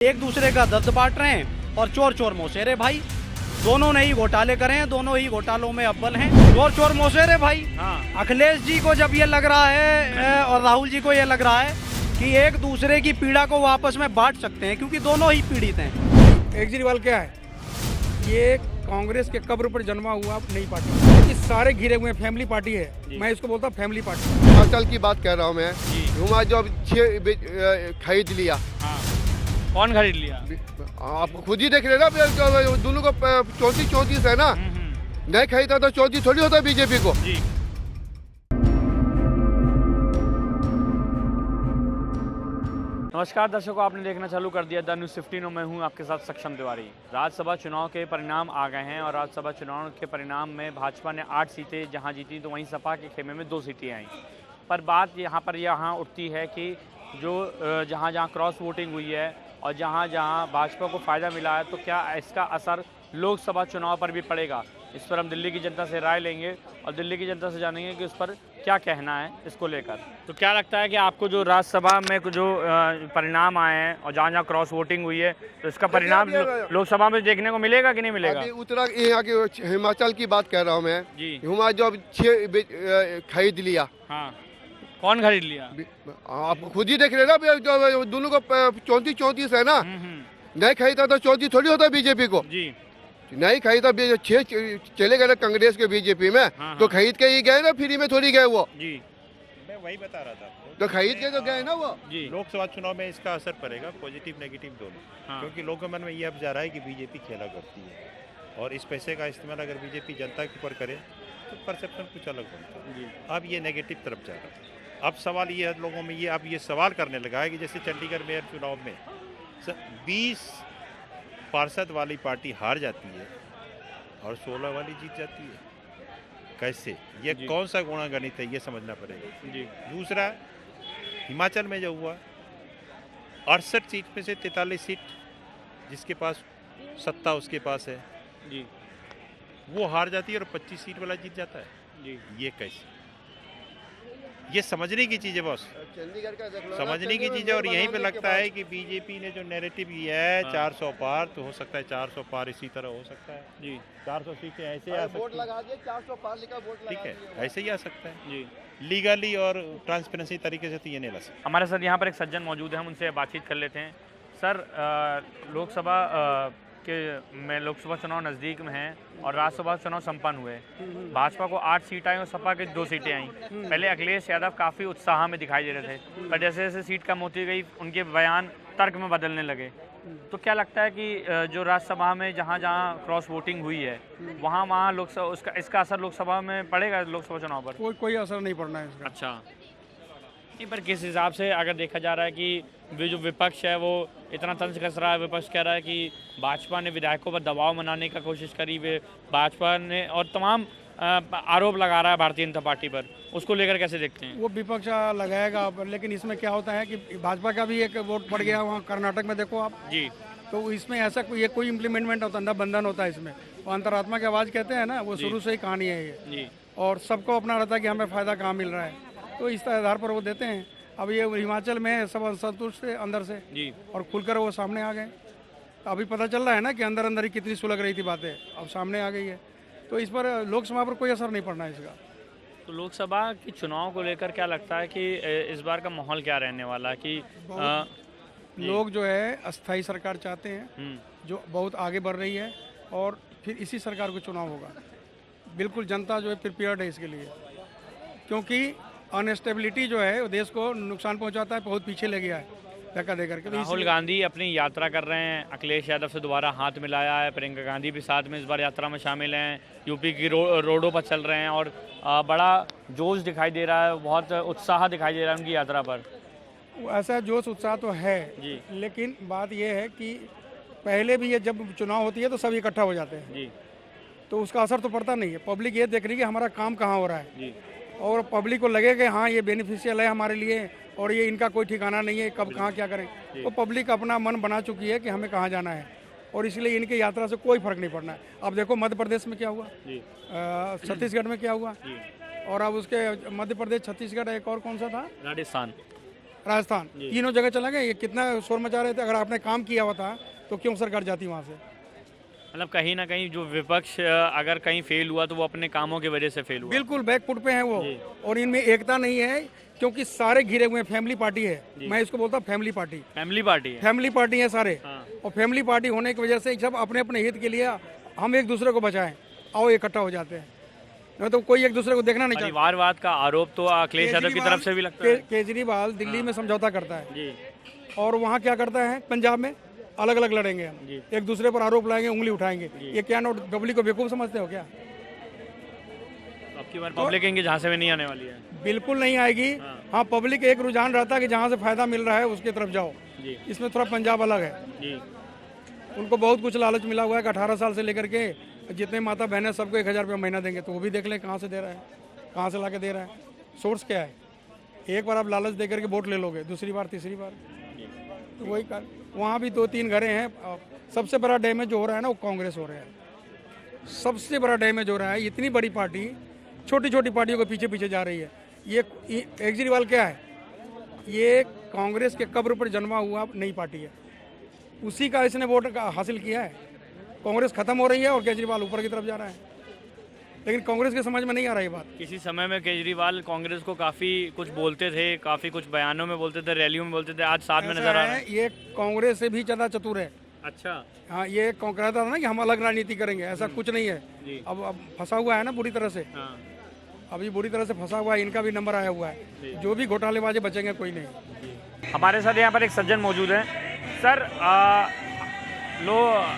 एक दूसरे का दर्द बांट रहे हैं और चोर चोर मौसेरे भाई दोनों ने ही घोटाले करे हैं, दोनों ही घोटालों में अव्वल हैं। चोर चोर मौसेरे भाई। हाँ। अखिलेश जी को जब ये लग रहा है और राहुल जी को ये लग रहा है कि एक दूसरे की पीड़ा को वो आपस में बांट सकते हैं क्योंकि दोनों ही पीड़ित हैं। केजरीवाल क्या है, ये कांग्रेस के कब्र पर जन्मा हुआ नई पार्टी, ये सारे घिरे हुए फैमिली पार्टी है। मैं इसको बोलता हूँ फैमिली पार्टी। हिमाचल की बात कर रहा हूँ मैं। हिमाचल 6 खरीद लिया। हाँ। कौन खरीद लिया? आप खुद ही देख रहे ना, दोनों को 34 है ना। नहीं खरीदा तो 34 थोड़ी होता बीजेपी को। जी। नमस्कार दर्शकों, आपने देखना चालू कर दिया द न्यूज़ 15 और मैं हूं आपके साथ सक्षम तिवारी। राज्यसभा चुनाव के परिणाम आ गए हैं और राज्यसभा चुनाव के परिणाम में भाजपा ने 8 सीटें जहां जीती तो वहीं सपा के खेमे में 2 सीटें आईं। पर बात यहाँ उठती है कि जो जहां क्रॉस वोटिंग हुई है और जहां भाजपा को फ़ायदा मिला है तो क्या इसका असर लोकसभा चुनाव पर भी पड़ेगा। इस पर हम दिल्ली की जनता से राय लेंगे और दिल्ली की जनता से जानेंगे कि उस पर क्या कहना है इसको लेकर। तो क्या लगता है कि आपको जो राज्यसभा में जो परिणाम आए हैं और जहाँ क्रॉस वोटिंग हुई है तो इसका परिणाम लोकसभा में देखने को मिलेगा कि नहीं मिलेगा? अभी यहाँ के हिमाचल की बात कर रहा हूँ मैं। हिमाचल 6 खरीद लिया। हाँ। कौन खरीद लिया? आप खुद ही देख रहे ना, दोनों को 34 है ना। नहीं खरीदा तो 34 थोड़ी होता बीजेपी को। जी। नहीं खरीदा 6 चले गए ना कांग्रेस के बीजेपी में। हाँ। तो खरीद के ही गए ना, फ्री में थोड़ी गए वो। जी। मैं वही बता रहा था आपको। तो खरीद के तो गए ना वो। जी। लोकसभा चुनाव में इसका असर पड़ेगा, पॉजिटिव नेगेटिव दोनों। हाँ। क्योंकि लोगों के मन में ये अब जा रहा है कि बीजेपी खेला करती है और इस पैसे का इस्तेमाल अगर बीजेपी जनता के ऊपर करे तो परसेप्शन कुछ अलग बनता है। अब ये नेगेटिव तरफ जा रहा है। अब सवाल ये है लोगों में, अब ये सवाल करने लगा है कि जैसे चंडीगढ़ मेयर चुनाव में 20 पार्षद वाली पार्टी हार जाती है और 16 वाली जीत जाती है। कैसे? ये कौन सा गुणागणित है, ये समझना पड़ेगा। जी। दूसरा, हिमाचल में जो हुआ 68 सीट में से 43 सीट जिसके पास सत्ता उसके पास है जी, वो हार जाती है और 25 सीट वाला जीत जाता है। जी। ये कैसे? ये समझने की चीज़ है बॉस, चंडीगढ़ का देख लो, समझने की चीज़ है। और यहीं पे लगता है कि बीजेपी ने जो नैरेटिव किया है 400 पार, तो हो सकता है 400 पार इसी तरह हो सकता है। जी। 400 सीटें ऐसे आ वोट सकती लगा दिए, 400 पार लिखा वोट ठीक लगा है, दिए। ऐसे ही आ सकता है। जी। लीगली और ट्रांसपेरेंसी तरीके से तो ये नहीं ला सकते। हमारे साथ यहाँ पर एक सज्जन मौजूद है, हम उनसे बातचीत कर लेते हैं। सर, लोकसभा लोकसभा चुनाव नज़दीक में है और राज्यसभा चुनाव संपन्न हुए। भाजपा को 8 सीट आई और सपा के 2 सीटें आई। पहले अखिलेश यादव काफ़ी उत्साह में दिखाई दे रहे थे, पर जैसे जैसे सीट कम होती गई उनके बयान तर्क में बदलने लगे। तो क्या लगता है कि जो राज्यसभा में जहाँ क्रॉस वोटिंग हुई है वहाँ लोकसभा इसका असर लोकसभा में पड़ेगा, लोकसभा चुनाव पर? कोई असर नहीं पड़ना है इसका। अच्छा। नहीं, पर किस हिसाब से अगर देखा जा रहा है कि जो विपक्ष है वो इतना तंज कस रहा है, विपक्ष कह रहा है कि भाजपा ने विधायकों पर दबाव बनाने का कोशिश करी, भाजपा ने और तमाम आरोप लगा रहा है भारतीय जनता पार्टी पर, उसको लेकर कैसे देखते हैं? वो विपक्ष लगाएगा, लेकिन इसमें क्या होता है कि भाजपा का भी एक वोट पड़ गया वहाँ कर्नाटक में, देखो आप। जी। तो इसमें ऐसा कोई इम्प्लीमेंट होता है ना, बंधन होता है इसमें। वो अंतरात्मा की आवाज़ कहते हैं ना, वो शुरू से ही कहानी है ये। जी। और सबको अपना रहता है कि हमें फ़ायदा कहाँ मिल रहा है, तो इस आधार पर वो देते हैं। अब ये हिमाचल में सब असंतुष्ट थे अंदर से जी, और खुलकर वो सामने आ गए। तो अभी पता चल रहा है ना कि अंदर अंदर ही कितनी सुलग रही थी बातें, अब सामने आ गई है। तो इस पर लोकसभा पर कोई असर नहीं पड़ना है इसका। तो लोकसभा के चुनाव को लेकर क्या लगता है कि इस बार का माहौल क्या रहने वाला है कि लोग जो है अस्थायी सरकार चाहते हैं जो बहुत आगे बढ़ रही है और फिर इसी सरकार को चुनाव होगा। बिल्कुल जनता जो है प्रिपेयर्ड है इसके लिए, क्योंकि अनस्टेबिलिटी जो है वो देश को नुकसान पहुंचाता है, बहुत पीछे ले गया है धक्का दे करके। राहुल गांधी अपनी यात्रा कर रहे हैं, अखिलेश यादव से दोबारा हाथ मिलाया है, प्रियंका गांधी भी साथ में इस बार यात्रा में शामिल हैं, यूपी की रोडों पर चल रहे हैं और बड़ा जोश दिखाई दे रहा है, बहुत उत्साह दिखाई दे रहा है उनकी यात्रा पर। ऐसा जोश उत्साह तो है जी, लेकिन बात यह है कि पहले भी ये जब चुनाव होती है तो सब इकट्ठा हो जाते हैं जी, तो उसका असर तो पड़ता नहीं है। पब्लिक ये देख रही है कि हमारा काम कहाँ हो रहा है जी, और पब्लिक को लगे कि हाँ ये बेनिफिशियल है हमारे लिए और ये इनका कोई ठिकाना नहीं है, कब कहाँ क्या करें। तो पब्लिक अपना मन बना चुकी है कि हमें कहाँ जाना है और इसलिए इनकी यात्रा से कोई फर्क नहीं पड़ना है। अब देखो मध्य प्रदेश में क्या हुआ, छत्तीसगढ़ में क्या हुआ, और अब उसके मध्य प्रदेश, छत्तीसगढ़, एक और कौन सा था, राजस्थान। राजस्थान, तीनों जगह चला गया। ये कितना शोर मचा रहे थे। अगर आपने काम किया हुआ था तो क्यों सरकार जाती वहाँ से? मतलब कहीं ना कहीं जो विपक्ष अगर कहीं फेल हुआ तो वो अपने कामों की वजह से फेल हुआ। बिल्कुल बैकफुट पे है वो, और इनमें एकता नहीं है क्योंकि सारे घिरे हुए हैं। फैमिली पार्टी है, मैं इसको बोलता हूँ फैमिली पार्टी। फैमिली पार्टी है, फैमिली पार्टी है सारे। हाँ। और फैमिली पार्टी होने की वजह से सब अपने अपने हित के लिए हम एक दूसरे को बचाएं, आओ इकट्ठा हो जाते हैं, नहीं तो कोई एक दूसरे को देखना नहीं चाहता। परिवारवाद का आरोप तो अखिलेश यादव की तरफ से भी लगता है। केजरीवाल दिल्ली में समझौता करता है जी, और वहाँ क्या करता है, पंजाब में अलग अलग लड़ेंगे हम, एक दूसरे पर आरोप लाएंगे, उंगली उठाएंगे। ये क्या नोट डबली को बेवकूफ समझते हो क्या? आपकी बार पब्लिक इनके झांसे में नहीं आने वाली है। बिल्कुल नहीं आएगी। हाँ, पब्लिक एक रुझान रहता है कि जहाँ से फायदा मिल रहा है उसकी तरफ जाओ। जी, इसमें थोड़ा पंजाब अलग है। जी, उनको बहुत कुछ लालच मिला हुआ है कि 18 साल से लेकर के जितने माता बहन सबको 1000 रुपया महीना देंगे। तो वो भी देख लें कहाँ से दे रहा है, कहाँ से ला के दे रहा है, सोर्स क्या है। एक बार आप लालच दे करके वोट ले लोगे, दूसरी बार तीसरी बार तो वही कर। वहाँ भी 2-3 घरें हैं। सबसे बड़ा डैमेज जो हो रहा है ना वो कांग्रेस हो रहा है। सबसे बड़ा डैमेज हो रहा है। इतनी बड़ी पार्टी छोटी छोटी पार्टियों के पीछे पीछे जा रही है। ये केजरीवाल क्या है, ये कांग्रेस के कब्र पर जन्मा हुआ नई पार्टी है, उसी का इसने वोट हासिल किया है। कांग्रेस खत्म हो रही है और केजरीवाल ऊपर की तरफ जा रहा है, लेकिन कांग्रेस के समझ में नहीं आ रहा ये बात। किसी समय में केजरीवाल कांग्रेस को काफी कुछ बोलते थे, काफी कुछ बयानों में बोलते थे, रैलियों में बोलते थे, आज साथ में नजर आ रहा है। ये कांग्रेस से भी ज्यादा चतुर है। अच्छा, हाँ, ये कहता था ना कि हम अलग राजनीति करेंगे, ऐसा कुछ नहीं है। अब फंसा हुआ है ना बुरी तरह से। हाँ, अभी बुरी तरह से फंसा हुआ है, इनका भी नंबर आया हुआ है। जो भी घोटालेबाजी बचेंगे कोई नहीं। हमारे साथ यहाँ पर एक सज्जन मौजूद है। सर,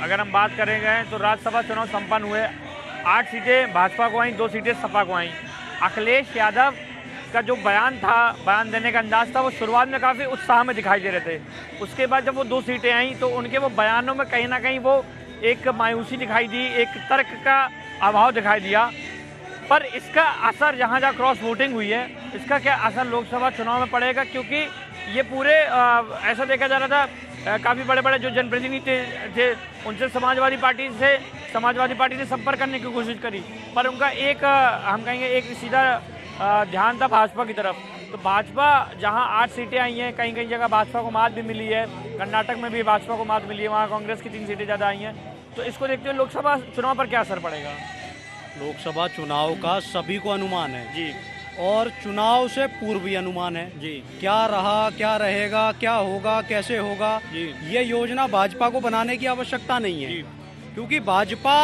अगर हम बात करेंगे तो राज्यसभा चुनाव संपन्न हुए, 8 सीटें भाजपा को आई, 2 सीटें सपा को आई। अखिलेश यादव का जो बयान था, बयान देने का अंदाज था, वो शुरुआत में काफ़ी उत्साह में दिखाई दे रहे थे। उसके बाद जब वो 2 सीटें आई तो उनके वो बयानों में कहीं ना कहीं वो एक मायूसी दिखाई दी, एक तर्क का अभाव दिखाई दिया। पर इसका असर जहाँ जहाँ क्रॉस वोटिंग हुई है, इसका क्या असर लोकसभा चुनाव में पड़ेगा? क्योंकि ये पूरे ऐसा देखा जा रहा था, काफ़ी बड़े बड़े जो जनप्रतिनिधि थे उनसे समाजवादी पार्टी ने संपर्क करने की कोशिश करी, पर उनका एक हम कहेंगे एक सीधा ध्यान था भाजपा की तरफ। तो भाजपा जहां 8 सीटें आई हैं, कहीं कहीं जगह भाजपा को मात भी मिली है, कर्नाटक में भी भाजपा को मात मिली है, वहाँ कांग्रेस की 3 सीटें ज़्यादा आई हैं। तो इसको देखते हुए लोकसभा चुनाव पर क्या असर पड़ेगा? लोकसभा चुनाव का सभी को अनुमान है जी, और चुनाव से पूर्व भी अनुमान है जी, क्या रहा, क्या रहेगा, क्या होगा, कैसे होगा। जी, ये योजना भाजपा को बनाने की आवश्यकता नहीं है, क्योंकि भाजपा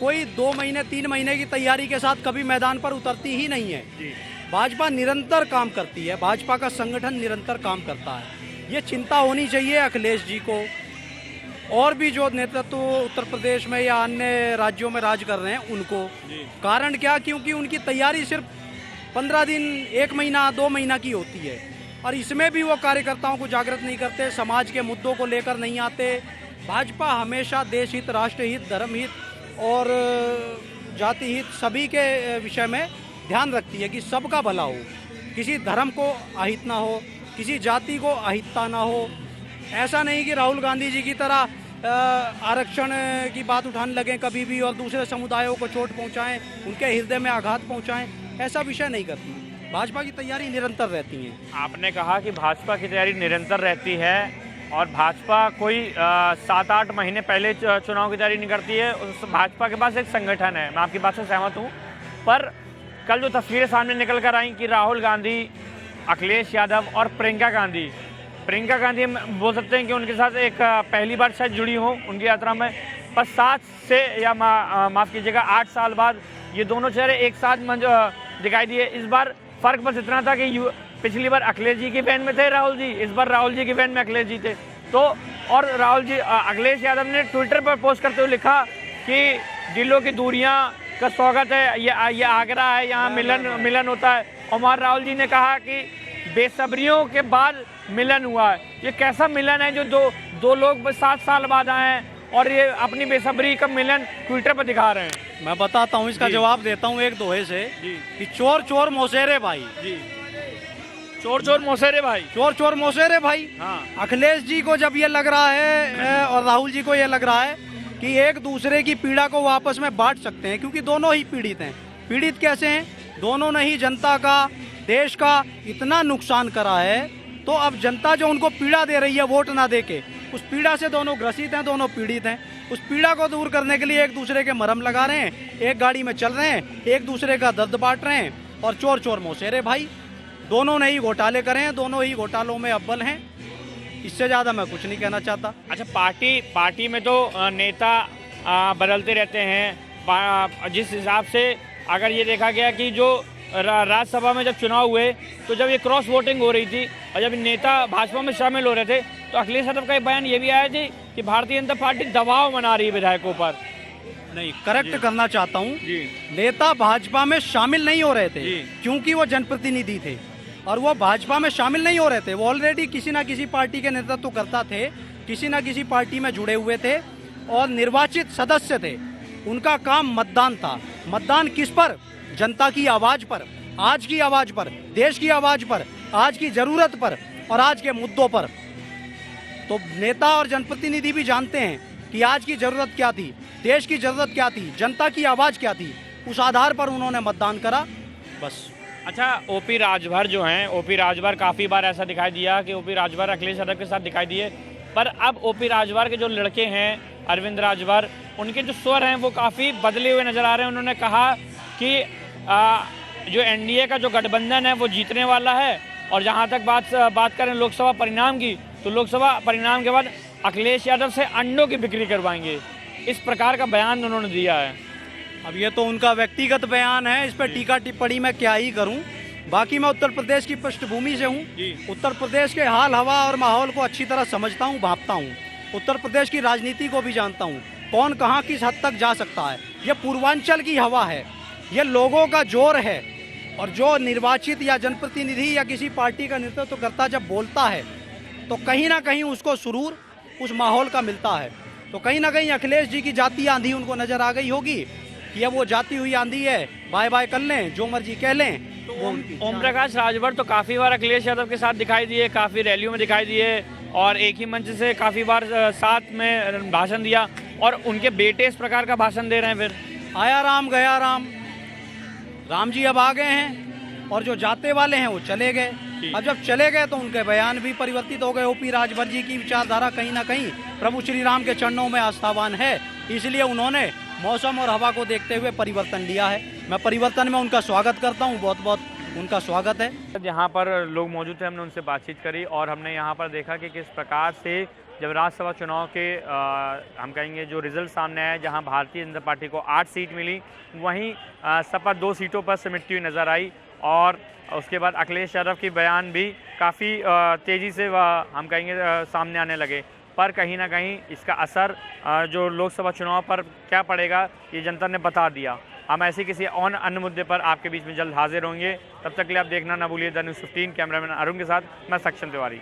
कोई 2 महीने 3 महीने की तैयारी के साथ कभी मैदान पर उतरती ही नहीं है। भाजपा निरंतर काम करती है, भाजपा का संगठन निरंतर काम करता है। ये चिंता होनी चाहिए अखिलेश जी को, और भी जो नेतृत्व उत्तर प्रदेश में या अन्य राज्यों में राज कर रहे हैं उनको। कारण क्या? क्योंकि उनकी तैयारी सिर्फ 15 दिन, 1 महीना, 2 महीना की होती है, और इसमें भी वो कार्यकर्ताओं को जागृत नहीं करते, समाज के मुद्दों को लेकर नहीं आते। भाजपा हमेशा देश हित, राष्ट्र हित, धर्म हित और जाति हित सभी के विषय में ध्यान रखती है कि सबका भला हो, किसी धर्म को अहित ना हो, किसी जाति को अहितता ना हो। ऐसा नहीं कि राहुल गांधी जी की तरह आरक्षण की बात उठाने लगें कभी भी और दूसरे समुदायों को चोट पहुंचाएं, उनके हृदय में आघात पहुंचाएं, ऐसा विषय नहीं करती। भाजपा की तैयारी निरंतर रहती है। आपने कहा कि भाजपा की तैयारी निरंतर रहती है और भाजपा कोई 7-8 महीने पहले चुनाव की तैयारी नहीं करती है। उस भाजपा के पास एक संगठन है, मैं आपकी बात से सहमत हूँ। पर कल जो तस्वीरें सामने निकल कर आई कि राहुल गांधी, अखिलेश यादव और प्रियंका गांधी हम बोल सकते हैं कि उनके साथ एक पहली बार शायद जुड़ी हो उनकी यात्रा में, पर 7 से या माफ़ कीजिएगा 8 साल बाद ये दोनों चेहरे एक साथ दिखाई दिए। इस बार फ़र्क बस इतना था कि पिछली बार अखिलेश जी की वैन में थे राहुल जी, इस बार राहुल जी की वैन में अखिलेश जी थे। तो और अखिलेश यादव ने ट्विटर पर पोस्ट करते हुए लिखा कि दिलों की दूरियां का स्वागत है, ये आगरा है, यहाँ मिलन होता है। और राहुल जी ने कहा कि बेसब्रियों के बाद मिलन हुआ है। ये कैसा मिलन है जो दो लोग 7 साल बाद आए हैं और ये अपनी बेसब्री का मिलन ट्विटर पर दिखा रहे हैं? मैं बताता हूँ, इसका जवाब देता हूँ एक दोहे से कि चोर चोर मौसेरे भाई। जी, चोर चोर मौसेरे भाई, चोर चोर मौसेरे भाई। हाँ। अखिलेश जी को जब ये लग रहा है और राहुल जी को ये लग रहा है कि एक दूसरे की पीड़ा को वापस में बांट सकते हैं, क्योंकि दोनों ही पीड़ित हैं। पीड़ित कैसे हैं? दोनों ने ही जनता का, देश का इतना नुकसान करा है, तो अब जनता जो उनको पीड़ा दे रही है वोट ना देके, उस पीड़ा से दोनों ग्रसित हैं, दोनों पीड़ित हैं। उस पीड़ा को दूर करने के लिए एक दूसरे के मरहम लगा रहे हैं, एक गाड़ी में चल रहे हैं, एक दूसरे का दर्द बांट रहे हैं और चोर चोर मौसेरे भाई। दोनों ने ही घोटाले करे हैं, दोनों ही घोटालों में अव्वल हैं। इससे ज़्यादा मैं कुछ नहीं कहना चाहता। अच्छा, पार्टी में तो नेता बदलते रहते हैं। जिस हिसाब से अगर ये देखा गया कि जो राज्यसभा में जब चुनाव हुए तो जब ये क्रॉस वोटिंग हो रही थी और जब नेता भाजपा में शामिल हो रहे थे तो अखिलेश यादव का एक बयान ये भी आया थी कि भारतीय जनता पार्टी दबाव बना रही है विधायकों पर। नहीं, करेक्ट करना चाहता हूँ, नेता भाजपा में शामिल नहीं हो रहे थे क्योंकि वो जनप्रतिनिधि थे और वो भाजपा में शामिल नहीं हो रहे थे। वो ऑलरेडी किसी ना किसी पार्टी के नेतृत्व करता थे, किसी ना किसी पार्टी में जुड़े हुए थे और निर्वाचित सदस्य थे। उनका काम मतदान था। मतदान किस पर? जनता की आवाज पर, आज की आवाज पर, देश की आवाज पर, आज की जरूरत पर और आज के मुद्दों पर। तो नेता और जनप्रतिनिधि भी जानते हैं कि आज की जरूरत क्या थी, देश की जरूरत क्या थी, जनता की आवाज क्या थी। उस आधार पर उन्होंने मतदान करा, बस। अच्छा, ओपी राजभर जो हैं, ओपी राजभर काफ़ी बार ऐसा दिखाई दिया कि ओपी राजभर अखिलेश यादव के साथ दिखाई दिए, पर अब ओपी राजभर के जो लड़के हैं अरविंद राजभर, उनके जो स्वर हैं वो काफ़ी बदले हुए नज़र आ रहे हैं। उन्होंने कहा कि जो एनडीए का जो गठबंधन है वो जीतने वाला है और जहाँ तक बात करें लोकसभा परिणाम की, तो लोकसभा परिणाम के बाद अखिलेश यादव से अंडों की बिक्री करवाएंगे। इस प्रकार का बयान उन्होंने दिया है। अब ये तो उनका व्यक्तिगत बयान है, इस पर टीका टिप्पणी मैं क्या ही करूं। बाकी मैं उत्तर प्रदेश की पृष्ठभूमि से हूं, उत्तर प्रदेश के हाल हवा और माहौल को अच्छी तरह समझता हूं, भांपता हूं। उत्तर प्रदेश की राजनीति को भी जानता हूं, कौन कहां किस हद तक जा सकता है। ये पूर्वांचल की हवा है, ये लोगों का जोर है और जो निर्वाचित या जनप्रतिनिधि या किसी पार्टी का नेतृत्व करता जब बोलता है तो कहीं ना कहीं उसको सुरूर उस माहौल का मिलता है। तो कहीं ना कहीं अखिलेश जी की जाती आंधी उनको नजर आ गई होगी कि अब वो जाती हुई आंधी है, बाय बाय कर लें, जो मर्जी कह लें। तो ओम प्रकाश राजभर तो काफ़ी बार अखिलेश यादव के साथ दिखाई दिए, काफ़ी रैलियों में दिखाई दिए और एक ही मंच से काफ़ी बार साथ में भाषण दिया और उनके बेटे इस प्रकार का भाषण दे रहे हैं। फिर आया राम गया राम, राम जी अब आ गए हैं और जो जाते वाले हैं वो चले गए। अब जब चले गए तो उनके बयान भी परिवर्तित हो गए। ओपी राजभर जी की विचारधारा कहीं ना कहीं प्रभु श्री राम के चरणों में आस्थावान है, इसलिए उन्होंने मौसम और हवा को देखते हुए परिवर्तन लिया है। मैं परिवर्तन में उनका स्वागत करता हूं, बहुत बहुत उनका स्वागत है। यहाँ पर लोग मौजूद थे, हमने उनसे बातचीत करी और हमने यहाँ पर देखा कि किस प्रकार से जब राज्यसभा चुनाव के हम कहेंगे जो रिजल्ट सामने आए, जहाँ भारतीय जनता पार्टी को 8 सीट मिली, वहीं सपा 2 सीटों पर सिमटती हुई नज़र आई और उसके बाद अखिलेश यादव की बयान भी काफ़ी तेज़ी से हम कहेंगे सामने आने लगे। पर कहीं ना कहीं इसका असर जो लोकसभा चुनाव पर क्या पड़ेगा ये जनता ने बता दिया। हम ऐसे किसी और अन्य मुद्दे पर आपके बीच में जल्द हाजिर होंगे। तब तक के लिए आप देखना ना भूलिए द न्यूज़ 15। कैमरामैन अरुण के साथ मैं सक्षम तिवारी।